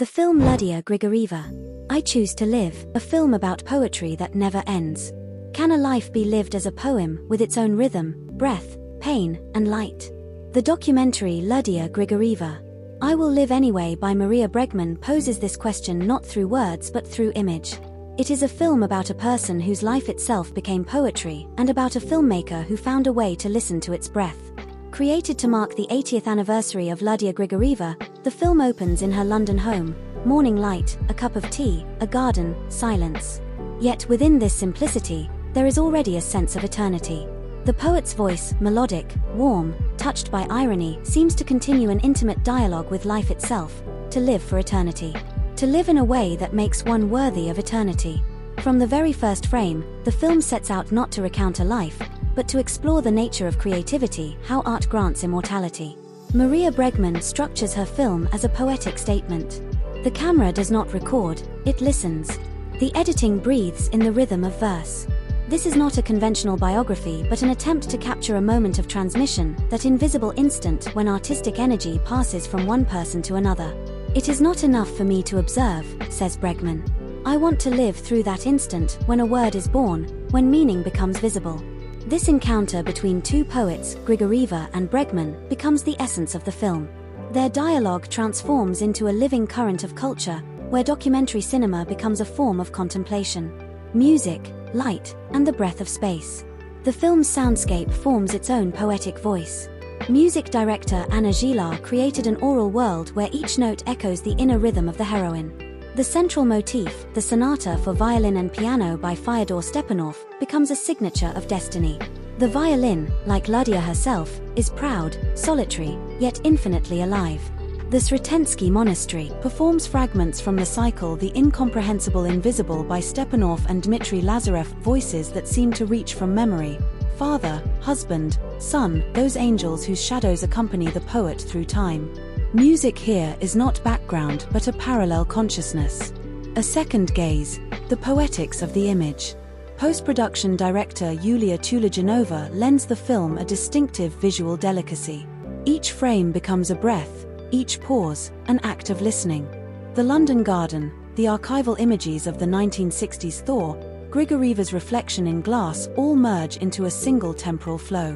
The film Lydia Grigorieva, I Choose to Live, a film about poetry that never ends. Can a life be lived as a poem with its own rhythm, breath, pain, and light? The documentary Lidia Grigorieva, I Will Live Anyway by Maria Bregman poses this question not through words but through image. It is a film about a person whose life itself became poetry and about a filmmaker who found a way to listen to its breath. Created to mark the 80th anniversary of Lidia Grigorieva, the film opens in her London home, morning light, a cup of tea, a garden, silence. Yet within this simplicity, there is already a sense of eternity. The poet's voice, melodic, warm, touched by irony, seems to continue an intimate dialogue with life itself, to live for eternity. To live in a way that makes one worthy of eternity. From the very first frame, the film sets out not to recount a life, but to explore the nature of creativity, how art grants immortality. Maria Bregman structures her film as a poetic statement. The camera does not record, it listens. The editing breathes in the rhythm of verse. This is not a conventional biography but an attempt to capture a moment of transmission, that invisible instant when artistic energy passes from one person to another. It is not enough for me to observe, says Bregman. I want to live through that instant, when a word is born, when meaning becomes visible. This encounter between two poets, Grigorieva and Bregman, becomes the essence of the film. Their dialogue transforms into a living current of culture, where documentary cinema becomes a form of contemplation. Music, light, and the breath of space. The film's soundscape forms its own poetic voice. Music director Anna Gillard created an oral world where each note echoes the inner rhythm of the heroine. The central motif, the sonata for violin and piano by Fyodor Stepanov, becomes a signature of destiny. The violin, like Lydia herself, is proud, solitary, yet infinitely alive. The Sretensky Monastery performs fragments from the cycle The Incomprehensible Invisible by Stepanov and Dmitry Lazarev, voices that seem to reach from memory. Father, husband, son, those angels whose shadows accompany the poet through time. Music here is not background but a parallel consciousness. A second gaze, the poetics of the image. Post-production director Lydia Grigorieva lends the film a distinctive visual delicacy. Each frame becomes a breath, each pause, an act of listening. The London garden, the archival images of the 1960s Thor, Grigorieva's reflection in glass all merge into a single temporal flow.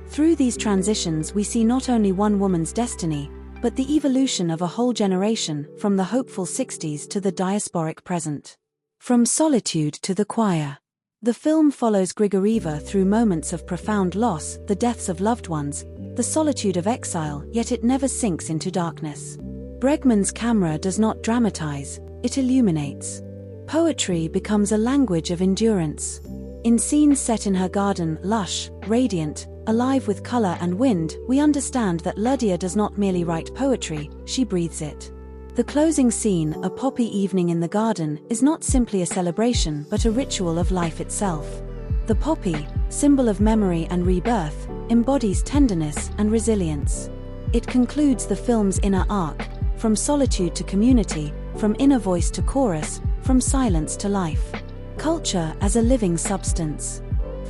Through these transitions we see not only one woman's destiny, but the evolution of a whole generation, from the hopeful 60s to the diasporic present. From solitude to the choir. The film follows Grigorieva through moments of profound loss, the deaths of loved ones, the solitude of exile, yet it never sinks into darkness. Bregman's camera does not dramatize, it illuminates. Poetry becomes a language of endurance. In scenes set in her garden, lush, radiant, alive with color and wind, we understand that Lydia does not merely write poetry, she breathes it. The closing scene, a poppy evening in the garden, is not simply a celebration but a ritual of life itself. The poppy, symbol of memory and rebirth, embodies tenderness and resilience. It concludes the film's inner arc, from solitude to community, from inner voice to chorus, from silence to life. Culture as a living substance.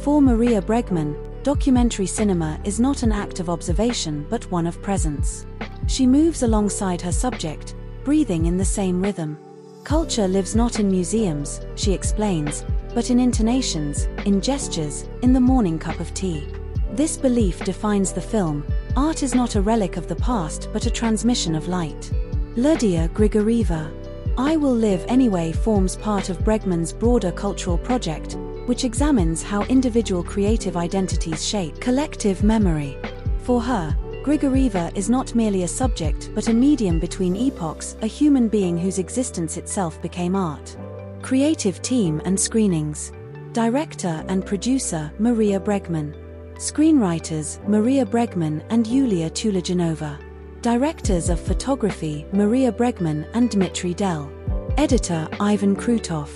For Maria Bregman, documentary cinema is not an act of observation but one of presence. She moves alongside her subject, breathing in the same rhythm. Culture lives not in museums, she explains, but in intonations, in gestures, in the morning cup of tea. This belief defines the film. Art is not a relic of the past but a transmission of light. Lidia Grigorieva, I Will Live Anyway forms part of Bregman's broader cultural project, which examines how individual creative identities shape collective memory. For her, Grigorieva is not merely a subject but a medium between epochs, a human being whose existence itself became art. Creative team and screenings. Director and producer Maria Bregman. Screenwriters Maria Bregman and Lydia Grigorieva. Directors of photography Maria Bregman and Dmitry Del. Editor Ivan Krutov.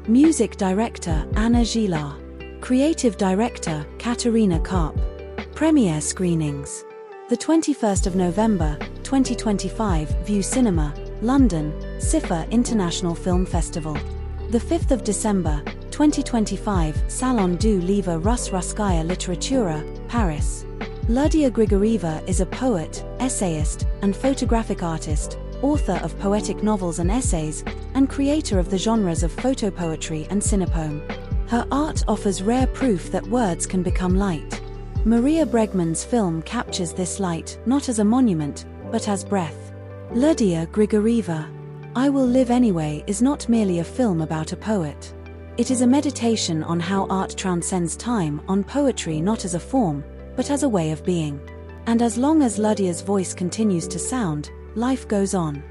Music director Anna Gillard. Creative director Katerina Karp. Premiere screenings. The 21st of November, 2025, View Cinema, London, SIFA International Film Festival. The 5th of December, 2025, Salon du Livre Ruskaya Literatura, Paris. Lidia Grigorieva is a poet, essayist, and photographic artist, author of poetic novels and essays, and creator of the genres of photopoetry and cinepoem. Her art offers rare proof that words can become light. Maria Bregman's film captures this light not as a monument, but as breath. Lidia Grigorieva, I Will Live Anyway is not merely a film about a poet. It is a meditation on how art transcends time, on poetry not as a form, but as a way of being. And as long as Lydia's voice continues to sound, life goes on.